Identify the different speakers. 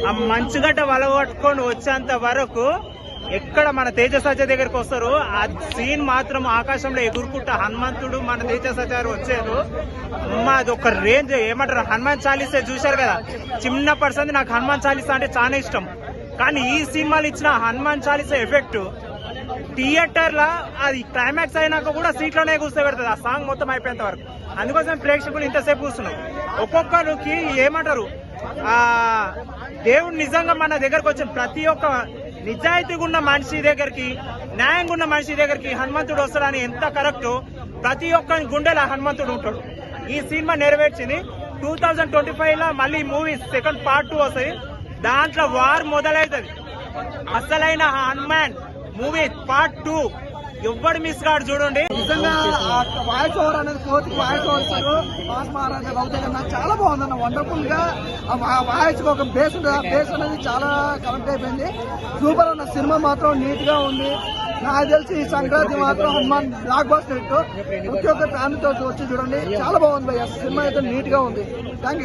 Speaker 1: ఆ మంచుగడ్డ వలగొట్టుకొని వచ్చేంత వరకు ఎక్కడ మన తేజసత్య దగ్గరికి వస్తారు. ఆ సీన్ మాత్రం ఆకాశంలో ఎగురుకుంటా హనుమంతుడు మన తేజసత్య వచ్చారు. అది ఒక రేంజ్. ఏమంటారు, హనుమాన్ చాలీసా చూశారు కదా, చిన్నప్పటి సంది నాకు హనుమాన్ చాలీసా అంటే చాలా ఇష్టం. కానీ ఈ సినిమాలు ఇచ్చిన హనుమాన్ చాలీసా ఎఫెక్ట్ థియేటర్ లా అది క్లైమాక్స్ అయినాక కూడా సీట్లోనే కూర్చోబెడుతుంది ఆ సాంగ్ మొత్తం అయిపోయేంత వరకు. అందుకోసం ప్రేక్షకులు ఇంతసేపు కూర్చున్నారు. ఒక్కొక్కరికి ఏమంటారు, ఆ దేవుడు నిజంగా మన దగ్గరకు వచ్చిన ప్రతి ఒక్క నిజాయితీగా ఉన్న మనిషి దగ్గరికి, న్యాయంగా ఉన్న మనిషి దగ్గరికి హనుమంతుడు వస్తాడని ఎంత కరెక్ట్. ప్రతి ఒక్క గుండెల హనుమంతుడు ఉంటాడు. ఈ సినిమా నెరవేర్చింది. 2025 లో మళ్ళీ మూవీ సెకండ్ పార్ట్ 2 వస్తాయి. దాంట్లో వార్ మొదలవుతుంది. అసలైన హనుమాన్ మూవీ పార్ట్ 2 ఎవ్వడు మిస్ కాడు. చూడండి,
Speaker 2: నిజంగా వాయిస్ ఓవర్ అనేది కోతికి వాయిస్ ఓవర్ ఇచ్చారు. మాస్ మహారాజా రౌతయ్య నాకు చాలా బాగుందన్న. వండర్ఫుల్ గా వాయిస్ ఒక బేస్ ఉంటుంది. ఆ బేస్ అనేది చాలా కనెక్ట్ అయిపోయింది. సూపర్ అన్న. సినిమా మాత్రం నీట్ గా ఉంది. నాకు తెలిసి ఈ సంక్రాంతి మాత్రం హనుమాన్ బ్లాక్ బాస్టర్ హిట్. ప్రతి ఒక్క ఫ్యామిలీతో వచ్చి చూడండి, చాలా బాగుంది భయ్య. సినిమా అయితే నీట్ గా ఉంది. Thank you.